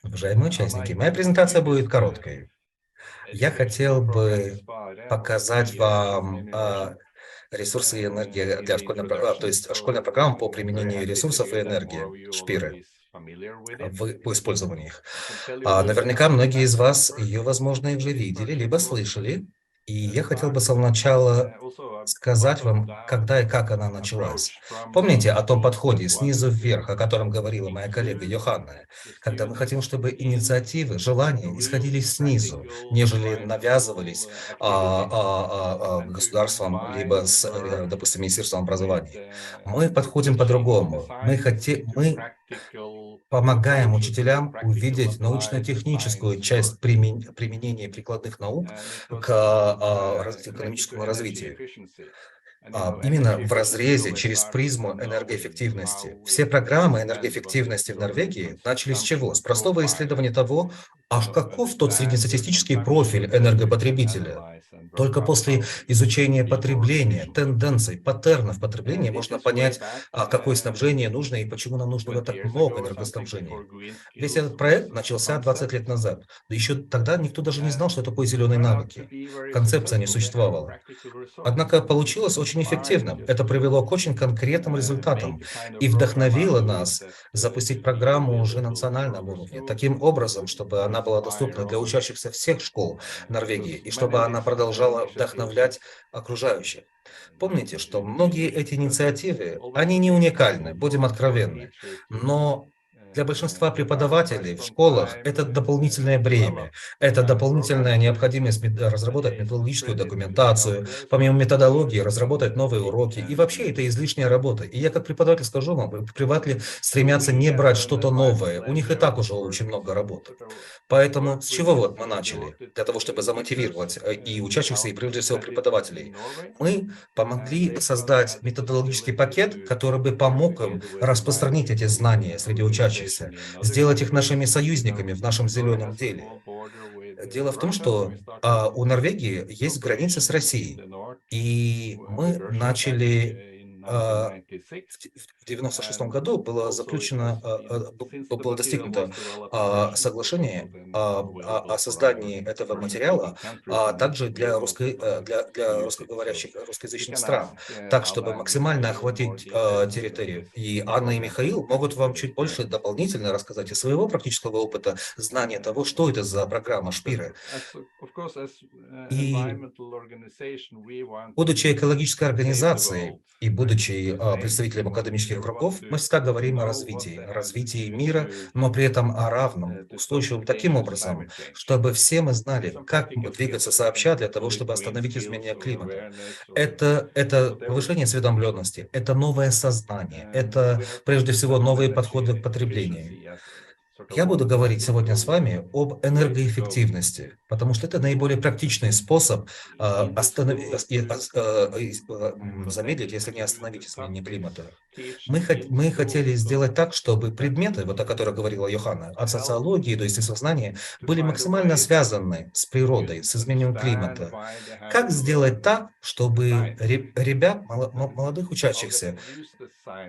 Уважаемые участники, моя презентация будет короткой. Я хотел бы показать вам ресурсы и энергии для школьной программы, то есть школьная программа по применению ресурсов и энергии, ШПИРы, по использованию их. Наверняка многие из вас ее, возможно, уже видели, либо слышали. И я хотел бы с самого начала сказать вам, когда и как она началась. Помните о том подходе снизу вверх, о котором говорила моя коллега Йоханна, когда мы хотим, чтобы инициативы, желания исходили снизу, нежели навязывались государством, либо допустим, Министерством образования. Мы подходим по-другому. Мы помогаем учителям увидеть научно-техническую часть применения прикладных наук к экономическому развитию. Именно в разрезе, через призму энергоэффективности. Все программы энергоэффективности в Норвегии начались с чего? С простого исследования того, каков тот среднестатистический профиль энергопотребителя. Только после изучения потребления, тенденций, паттернов потребления можно понять, какое снабжение нужно и почему нам нужно так много энергоснабжения. Весь этот проект начался 20 лет назад. Да еще тогда никто даже не знал, что такое зеленые навыки. Концепция не существовала. Однако получилось очень эффективно. Это привело к очень конкретным результатам и вдохновило нас запустить программу уже на национальном уровне, таким образом, чтобы она была доступна для учащихся всех школ Норвегии и чтобы она продолжала вдохновлять окружающих. Помните, что многие эти инициативы, они не уникальны, будем откровенны, но для большинства преподавателей в школах это дополнительное бремя, это дополнительная необходимость разработать методологическую документацию, помимо методологии разработать новые уроки. И вообще это излишняя работа. И я как преподаватель скажу вам, преподаватели стремятся не брать что-то новое, у них и так уже очень много работы. Поэтому с чего вот мы начали? Для того, чтобы замотивировать и учащихся, и прежде всего преподавателей. Мы помогли создать методологический пакет, который бы помог им распространить эти знания среди учащихся, сделать их нашими союзниками в нашем зеленом деле. Дело в том, что у Норвегии есть граница с Россией, и мы начали в 1996 году было было достигнуто соглашение о создании этого материала, также для русскоговорящих, русскоязычных стран, так, чтобы максимально охватить территорию. И Анна и Михаил могут вам чуть больше дополнительно рассказать из своего практического опыта, знания того, что это за программа ШПИРы. И будучи экологической организацией и будучи представителем академических кругов, мы всегда говорим о развитии мира, но при этом о равном, устойчивом таким образом, чтобы все мы знали, как двигаться сообща для того, чтобы остановить изменение климата. Это повышение осведомленности, это новое сознание, это прежде всего новые подходы к потреблению. Я буду говорить сегодня с вами об энергоэффективности, потому что это наиболее практичный способ замедлить, если не остановить изменение климата. Мы хотели сделать так, чтобы предметы, вот о которых говорила Йоханна, от социологии до естествознания, были максимально связаны с природой, с изменением климата. Как сделать так, чтобы ребят, молодых учащихся,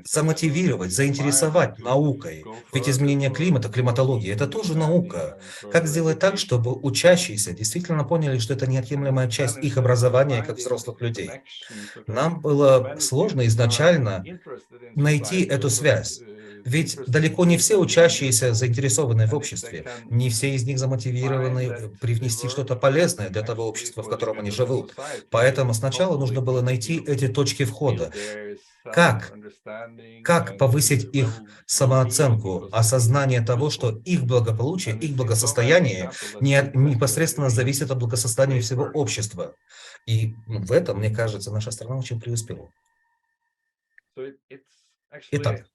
замотивировать, заинтересовать наукой? Ведь изменение климата, климатология – это тоже наука. Как сделать так, чтобы учащиеся действительно поняли, что это неотъемлемая часть их образования как взрослых людей? Нам было сложно изначально найти эту связь. Ведь далеко не все учащиеся заинтересованы в обществе, не все из них замотивированы привнести что-то полезное для того общества, в котором они живут. Поэтому сначала нужно было найти эти точки входа. Как повысить их самооценку, осознание того, что их благополучие, их благосостояние непосредственно зависит от благосостояния всего общества. И в этом, мне кажется, наша страна очень преуспела. Итак,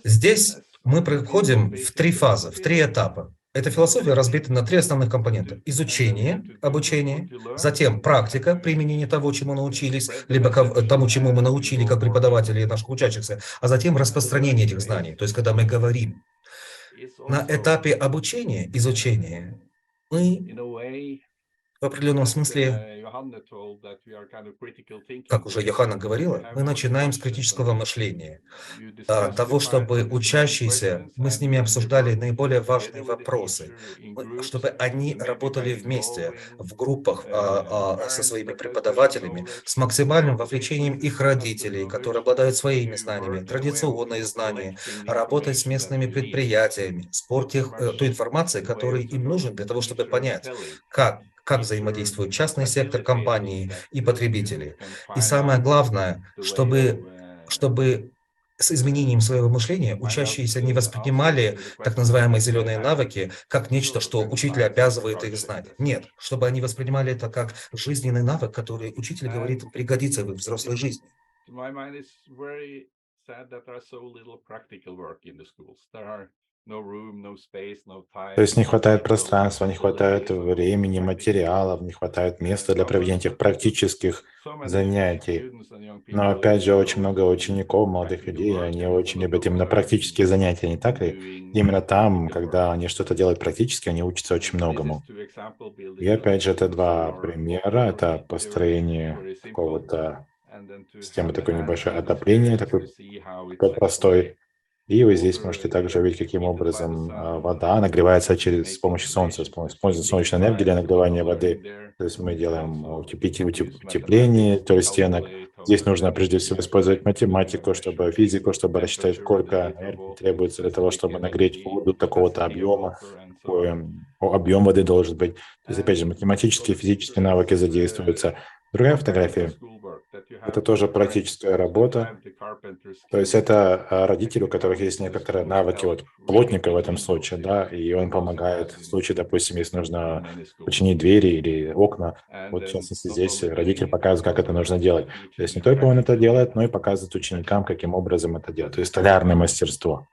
здесь мы проходим в 3 фазы, в 3 этапа. Эта философия разбита на 3 основных компонента. Изучение, обучение, затем практика, применение того, чему научились, либо тому, чему мы научили как преподаватели и наших учащихся, а затем распространение этих знаний, то есть когда мы говорим. На этапе обучения, изучения, мы В определенном смысле, как уже Йоханна говорила, мы начинаем с критического мышления, того, чтобы учащиеся, мы с ними обсуждали наиболее важные вопросы, чтобы они работали вместе в группах со своими преподавателями, с максимальным вовлечением их родителей, которые обладают своими знаниями, традиционные знания, работать с местными предприятиями, спор той информации, которая им нужна для того, чтобы понять, как взаимодействуют частный сектор компании и потребители. И самое главное, чтобы с изменением своего мышления учащиеся не воспринимали так называемые зеленые навыки как нечто, что учитель обязывает их знать. Нет, чтобы они воспринимали это как жизненный навык, который учитель говорит им пригодится в их взрослой жизни. То есть не хватает пространства, не хватает времени, материалов, не хватает места для проведения этих практических занятий. Но опять же, очень много учеников, молодых людей, они очень любят именно практические занятия, не так ли? Именно там, когда они что-то делают практически, они учатся очень многому. И опять же, это два примера. Это построение какого-то системы, такой небольшое отопление, такой простой. И вы здесь можете также увидеть, каким образом вода нагревается с помощью солнца, используя солнечную энергию для нагревания воды. То есть мы делаем утепление, то есть стенок. Здесь нужно прежде всего использовать математику, чтобы физику, чтобы рассчитать, сколько энергии требуется для того, чтобы нагреть воду такого-то объема, какой объем воды должен быть. То есть, опять же, математические и физические навыки задействуются. Другая фотография. Это тоже практическая работа. То есть это родители, у которых есть некоторые навыки, вот плотника в этом случае, да, и он помогает в случае, допустим, если нужно починить двери или окна. Вот, в частности, здесь родитель показывает, как это нужно делать. То есть не только он это делает, но и показывает ученикам, каким образом это делать. То есть столярное мастерство.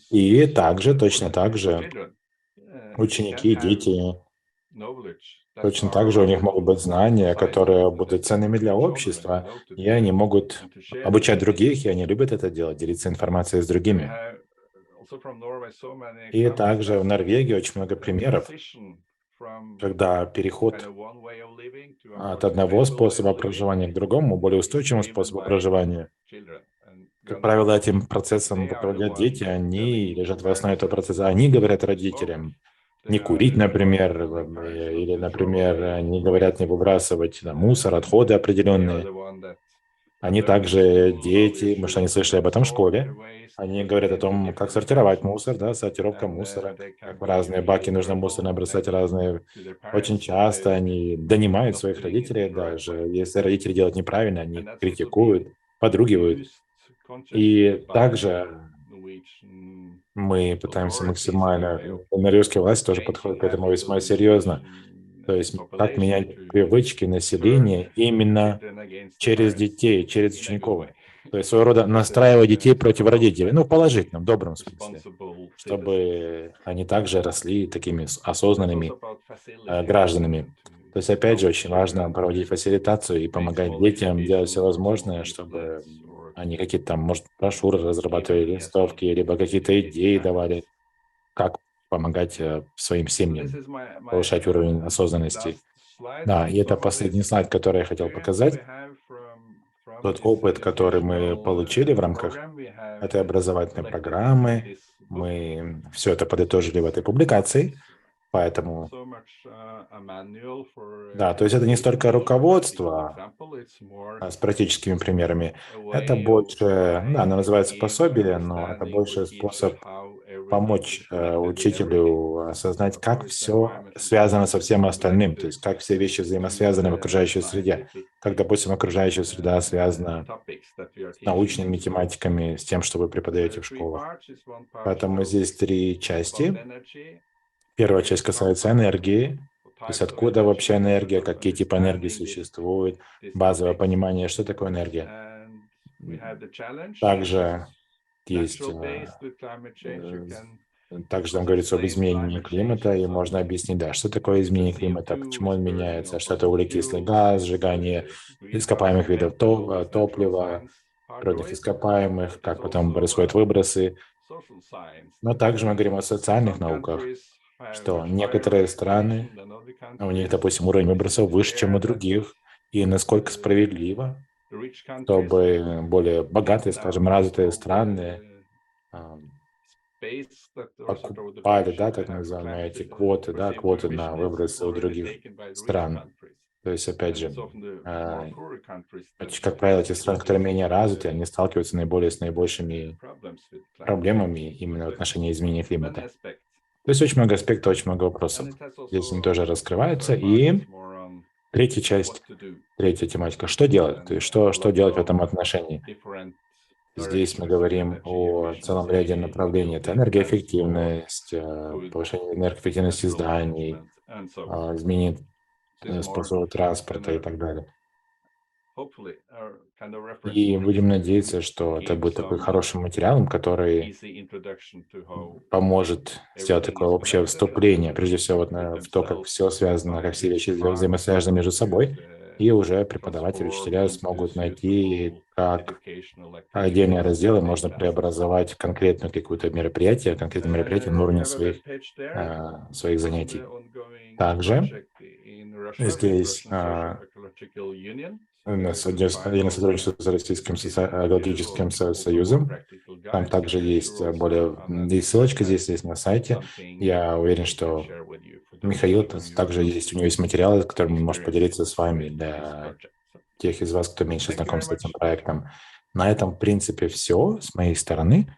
И также, точно так же, ученики, дети, точно так же у них могут быть знания, которые будут ценными для общества, и они могут обучать других, и они любят это делать, делиться информацией с другими. И также в Норвегии очень много примеров, когда переход от одного способа проживания к другому, более устойчивому способу проживания, как правило, этим процессом руководят дети, они лежат в основе этого процесса, они говорят родителям, не курить, например, или, например, не говорят не выбрасывать мусор, отходы определенные. Они также дети, потому что они слышали об этом в школе, они говорят о том, как сортировать мусор, да, сортировка мусора, как в разные баки нужно мусор набросать разные. Очень часто они донимают своих родителей даже, если родители делают неправильно, они критикуют, подругивают. И также мы пытаемся максимально, норвежская власть тоже подходит к этому весьма серьезно. То есть как менять привычки населения именно через детей, через учеников. То есть своего рода настраивать детей против родителей, ну, в положительном, добром смысле, чтобы они также росли такими осознанными гражданами. То есть, опять же, очень важно проводить фасилитацию и помогать детям делать все возможное, чтобы они какие-то там, может, брошюры разрабатывали, листовки, либо какие-то идеи давали, как помогать своим семьям, повышать уровень осознанности. Да, и это последний слайд, который я хотел показать. Тот опыт, который мы получили в рамках этой образовательной программы, мы все это подытожили в этой публикации. Поэтому, да, то есть это не столько руководство с практическими примерами, это больше, да, оно называется пособие, но это больше способ помочь учителю осознать, как все связано со всем остальным, то есть как все вещи взаимосвязаны в окружающей среде. Как, допустим, окружающая среда связана с научными тематиками, с тем, что вы преподаете в школах. Поэтому здесь три части. Первая часть касается энергии, то есть откуда вообще энергия, какие типы энергии существуют, базовое понимание, что такое энергия. Также есть, также там говорится об изменении климата, и можно объяснить, да, что такое изменение климата, почему он меняется, что это углекислый газ, сжигание ископаемых видов топлива, природных ископаемых, как потом происходят выбросы. Но также мы говорим о социальных науках, что некоторые страны, у них, допустим, уровень выбросов выше, чем у других, и насколько справедливо, чтобы более богатые, скажем, развитые страны покупали, да, так называемые эти квоты, да, квоты на выбросы у других стран. То есть, опять же, как правило, эти страны, которые менее развиты, они сталкиваются с наибольшими проблемами именно в отношении изменения климата. То есть очень много аспектов, очень много вопросов. Здесь они тоже раскрываются. И третья часть, третья тематика. Что делать? То есть что делать в этом отношении? Здесь мы говорим о целом ряде направлений. Это энергоэффективность, повышение энергоэффективности зданий, изменение способа транспорта и так далее. И будем надеяться, что это будет такой хорошим материалом, который поможет сделать такое общее вступление, прежде всего вот в то, как все связано, как все вещи взаимосвязаны между собой, и уже преподаватели, учителя смогут найти, как отдельные разделы можно преобразовать в конкретное какое-то мероприятие, на уровне своих занятий. Также здесь у нас отдельное сотрудничество с Российским экологическим союзом. Там также есть ссылочка здесь есть на сайте. Я уверен, что Михаил также есть, у него есть материалы, которыми он может поделиться с вами для тех из вас, кто меньше знаком с этим проектом. На этом, в принципе, все с моей стороны.